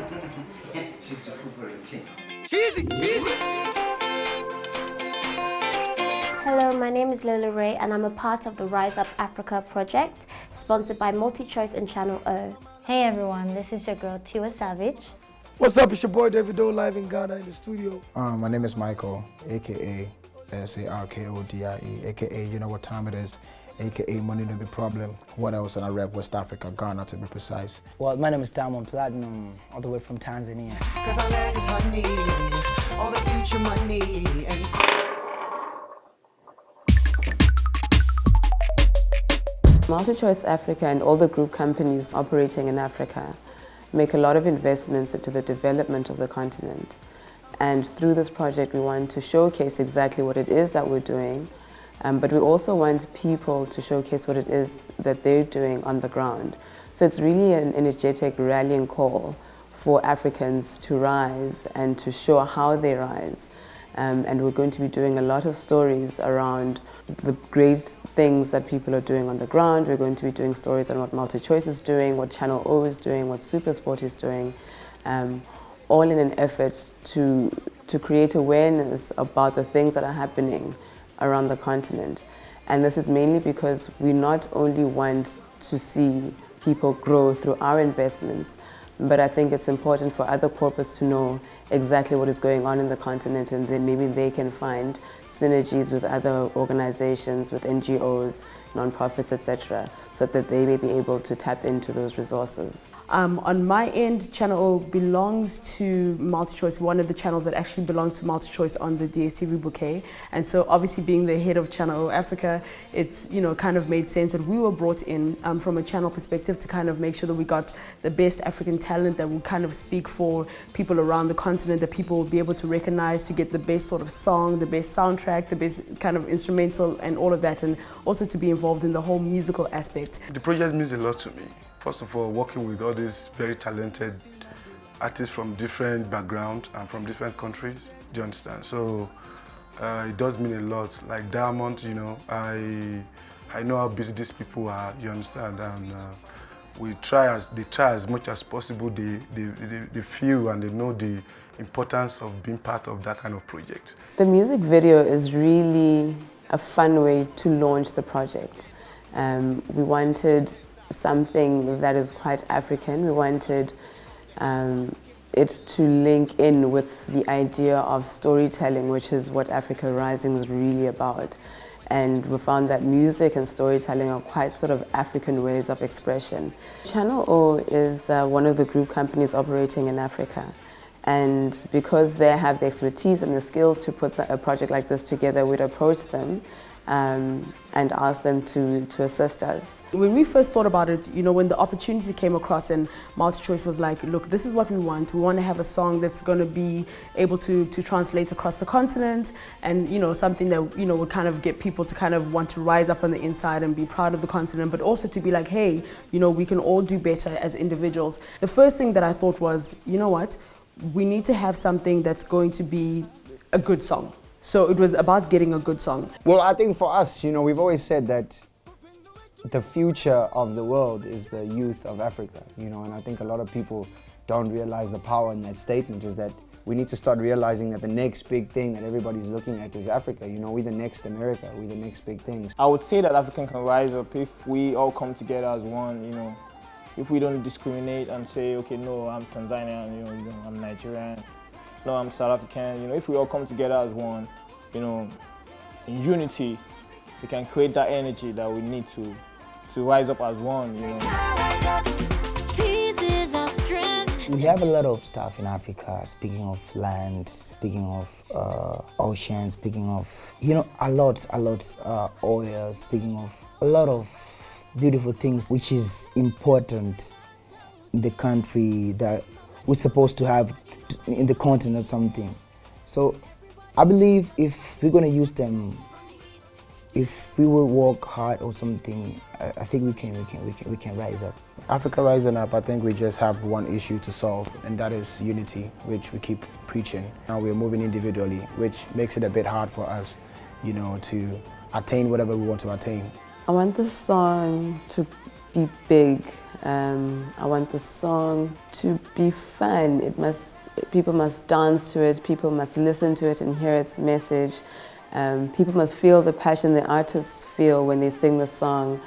surprised. She's recuperating. Cheesy! Hello, my name is Lola Ray and I'm a part of the Rise Up Africa project, sponsored by Multichoice and Channel O. Hey everyone, this is your girl Tiwa Savage. What's up, it's your boy Davido live in Ghana in the studio. My name is Michael, aka Sarkodie, aka you know what time it is, aka Money No Be Problem. What else? And I rap West Africa, Ghana to be precise. Well, my name is Diamond Platinum, all the way from Tanzania. Cause our land is honey, all the future money. And Multichoice Africa and all the group companies operating in Africa make a lot of investments into the development of the continent. And through this project, we want to showcase exactly what it is that we're doing, but we also want people to showcase what it is that they're doing on the ground. So it's really an energetic rallying call for Africans to rise and to show how they rise. And we're going to be doing a lot of stories around the great things that people are doing on the ground. We're going to be doing stories on what Multichoice is doing, what Channel O is doing, what Supersport is doing, all in an effort to create awareness about the things that are happening around the continent. And this is mainly because we not only want to see people grow through our investments, but I think it's important for other corporates to know exactly what is going on in the continent, and then maybe they can find synergies with other organizations, with NGOs, non-profits, etc., so that they may be able to tap into those resources. On my end, Channel O belongs to Multichoice, one of the channels that actually belongs to Multichoice on the DSTV bouquet. And so obviously being the head of Channel O Africa, it's, you know, kind of made sense that we were brought in from a channel perspective to kind of make sure that we got the best African talent that will kind of speak for people around the continent, that people will be able to recognize, to get the best sort of song, the best soundtrack, the best kind of instrumental and all of that, and also to be involved in the whole musical aspect. The project means a lot to me. First of all, working with all these very talented artists from different backgrounds and from different countries, do you understand? So it does mean a lot. Like Diamond, you know, I know how busy these people are, you understand? And they try as much as possible. They feel and they know the importance of being part of that kind of project. The music video is really a fun way to launch the project. We wanted something that is quite African. We wanted it to link in with the idea of storytelling, which is what Africa Rising is really about. And we found that music and storytelling are quite sort of African ways of expression. Channel O is one of the group companies operating in Africa. And because they have the expertise and the skills to put a project like this together, we'd approach them and ask them to assist us. When we first thought about it, you know, when the opportunity came across and Multichoice was like, look, this is what we want. We want to have a song that's going to be able to translate across the continent, and, you know, something that, you know, would kind of get people to kind of want to rise up on the inside and be proud of the continent, but also to be like, hey, you know, we can all do better as individuals. The first thing that I thought was, you know what, we need to have something that's going to be a good song. So it was about getting a good song. Well, I think for us, you know, we've always said that the future of the world is the youth of Africa, you know, and I think a lot of people don't realize the power in that statement, is that we need to start realizing that the next big thing that everybody's looking at is Africa. You know, we're the next America, we're the next big things. I would say that Africa can rise up if we all come together as one, you know, if we don't discriminate and say, okay, no, I'm Tanzanian, you know, I'm Nigerian, no, I'm South African, you know, if we all come together as one, you know, in unity, we can create that energy that we need to rise up as one, you know. We have a lot of stuff in Africa, speaking of land, speaking of ocean, speaking of, you know, a lot, oil, speaking of a lot of beautiful things, which is important in the country that we're supposed to have in the continent or something. So I believe if we're going to use them, if we will work hard or something, I think we can rise up. Africa Rising Up, I think we just have one issue to solve, and that is unity, which we keep preaching. Now we're moving individually, which makes it a bit hard for us, you know, to attain whatever we want to attain. I want this song to be big. I want the song to be fun. People must dance to it, people must listen to it and hear its message. People must feel the passion the artists feel when they sing the song.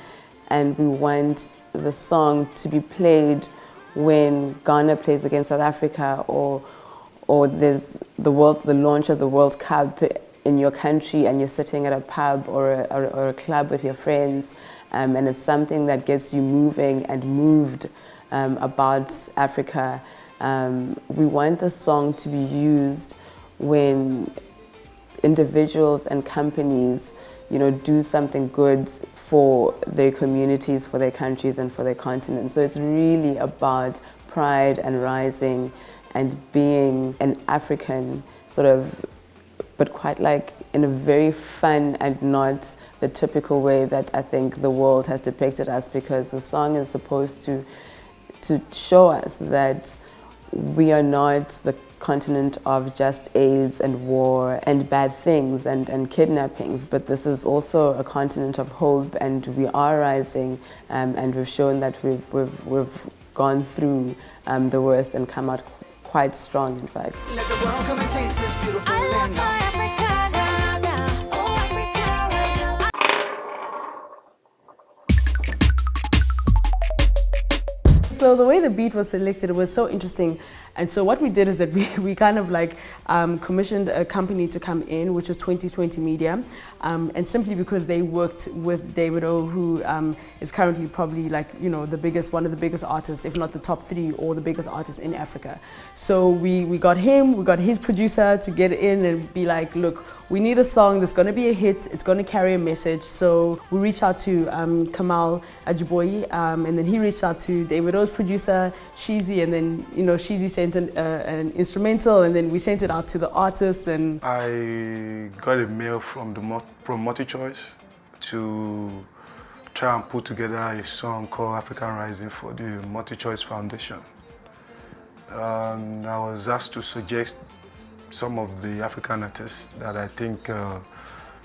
And we want the song to be played when Ghana plays against South Africa, or there's the launch of the World Cup in your country and you're sitting at a pub or a club with your friends, and it's something that gets you moving and moved about Africa. We want the song to be used when individuals and companies, do something good for their communities, for their countries, and for their continent. So it's really about pride and rising and being an African, sort of, but quite like in a very fun and not the typical way that I think the world has depicted us, because the song is supposed to show us that we are not the continent of just AIDS and war and bad things and kidnappings, but this is also a continent of hope, and we are rising, and we've shown that we've gone through the worst and come out quite strong, in fact. Let the world come and taste this beautiful land now. So the way the beat was selected, it was so interesting. And so what we did is that we kind of like commissioned a company to come in, which was 2020 Media, and simply because they worked with Davido, who is currently probably like, one of the biggest artists, if not the top 3 or the biggest artists in Africa. So we got him, we got his producer to get in and be like, look, we need a song that's going to be a hit, it's going to carry a message. So we reached out to Kamal Ajiboye, and then he reached out to Davido's producer, Sheezy, and then, Sheezy sent an instrumental, and then we sent it out to the artists. And I got a mail from Multichoice to try and put together a song called African Rising for the Multichoice Foundation. And I was asked to suggest some of the African artists that I think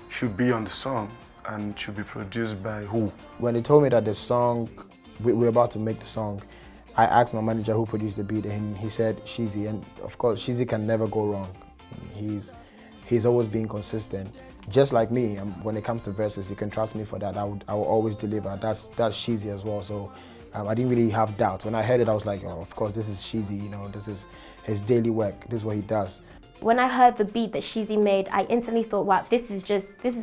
should be on the song and should be produced by who. When they told me that the song, we're about to make the song, I asked my manager who produced the beat, and he said Sheezy, and of course Sheezy can never go wrong. He's always been consistent. Just like me, when it comes to verses, you can trust me for that. I will always deliver. That's Sheezy as well. So I didn't really have doubts. When I heard it, I was like, oh, of course, this is Sheezy. This is his daily work. This is what he does. When I heard the beat that Sheezy made, I instantly thought, wow, this is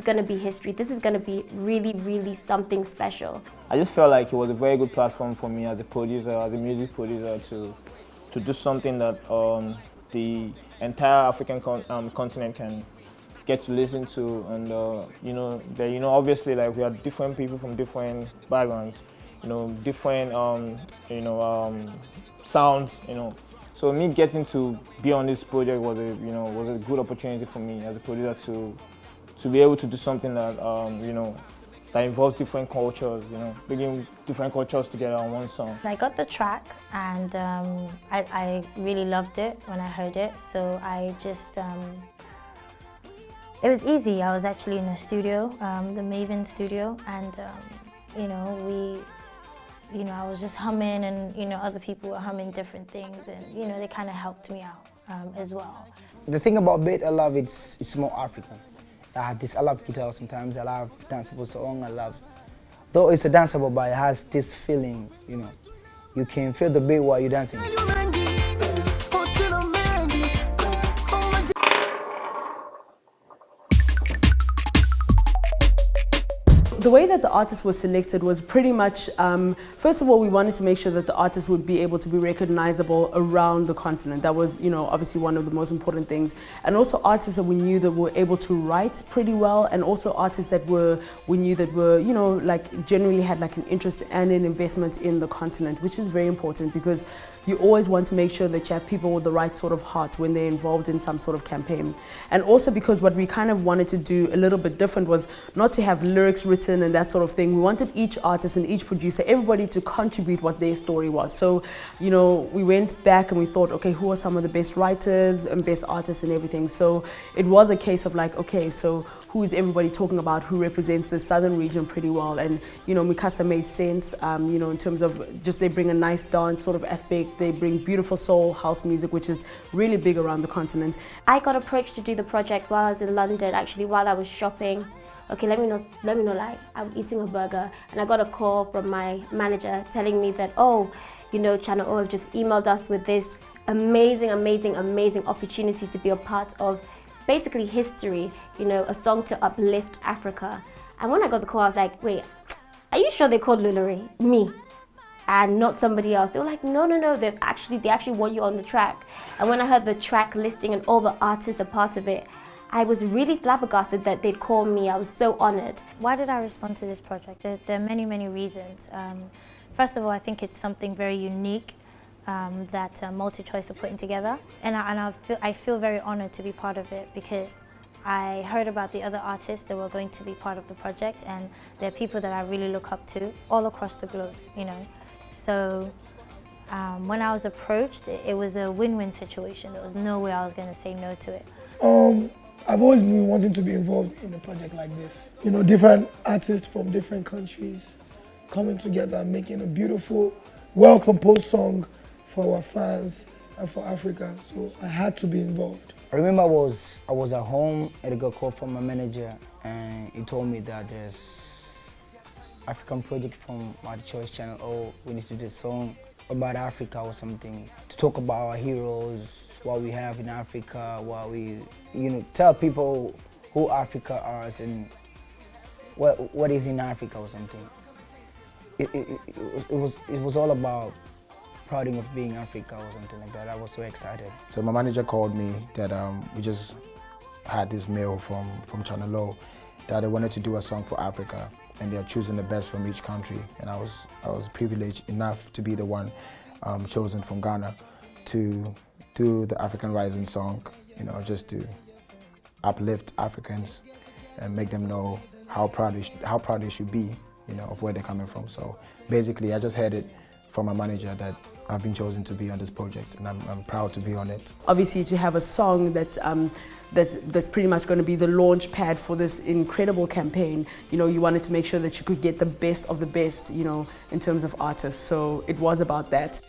going to be history. This is going to be really, really something special. I just felt like it was a very good platform for me as a producer, as a music producer, to do something that the entire African continent can get to listen to. And obviously, like, we are different people from different backgrounds, different sounds, So me getting to be on this project was a good opportunity for me as a producer to be able to do something that that involves different cultures, bringing different cultures together on one song. I got the track, and I really loved it when I heard it. So I just it was easy. I was actually in the studio, the Maven studio, and I was just humming, and other people were humming different things, and they kind of helped me out as well. The thing about Beat I love, it's more African. I love guitar sometimes, I love danceable song, though it's a danceable, but it has this feeling, you can feel the beat while you're dancing. the way that the artist was selected was pretty much, first of all, we wanted to make sure that the artist would be able to be recognizable around the continent. That was, obviously one of the most important things. And also artists that we knew that were able to write pretty well, and also artists that we knew that were, like generally had like an interest and an investment in the continent, which is very important because, you always want to make sure that you have people with the right sort of heart when they're involved in some sort of campaign. And also because what we kind of wanted to do a little bit different was not to have lyrics written and that sort of thing. We wanted each artist and each producer, everybody to contribute what their story was. So, you know, we went back and we thought, okay, who are some of the best writers and best artists and everything. So it was a case of like, okay, so who is everybody talking about, who represents the southern region pretty well. And, you know, Mikasa made sense, you know, in terms of just they bring a nice dance sort of aspect. They bring beautiful soul, house music, which is really big around the continent. I got approached to do the project while I was in London, actually while I was shopping. Okay, let me not lie. I was eating a burger and I got a call from my manager telling me that, oh, you know, Channel O have just emailed us with this amazing opportunity to be a part of basically history, you know, a song to uplift Africa. And when I got the call, I was like, wait, are you sure they called Lulare me and not somebody else? They were like, no, they actually want you on the track. And when I heard the track listing and all the artists are part of it, I was really flabbergasted that they'd call me. I was so honored. Why did I respond to this project? There are many reasons. First of all, I think it's something very unique that Multichoice are putting together, and I feel very honored to be part of it because I heard about the other artists that were going to be part of the project, and they're people that I really look up to all across the globe, you know. So when I was approached, it was a win-win situation. There was no way I was going to say no to it. I've always been wanting to be involved in a project like this. You know, different artists from different countries coming together and making a beautiful, well-composed song for our fans and for Africa. So I had to be involved. I remember I was at home and I got a call from my manager and he told me that there's African project from Multichoice Channel. Oh, we need to do a song about Africa or something to talk about our heroes, what we have in Africa, what we, you know, tell people who Africa is and what is in Africa or something. It was all about prouding of being Africa or something like that. I was so excited. So my manager called me that we just had this mail from Channel O that they wanted to do a song for Africa and they're choosing the best from each country. And I was privileged enough to be the one chosen from Ghana to do the African Rising song, you know, just to uplift Africans and make them know how proud they should be, you know, of where they're coming from. So basically, I just heard it from my manager that I've been chosen to be on this project, and I'm proud to be on it. Obviously, to have a song that's pretty much going to be the launch pad for this incredible campaign, you know, you wanted to make sure that you could get the best of the best, you know, in terms of artists. So it was about that.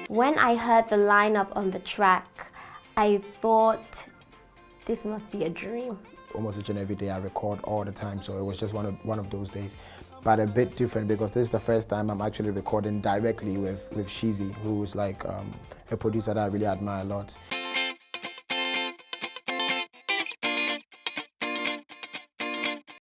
When I heard the lineup on the track, I thought this must be a dream. Almost each and every day I record all the time, so it was just one of those days. But a bit different because this is the first time I'm actually recording directly with Sheezy, who is like a producer that I really admire a lot.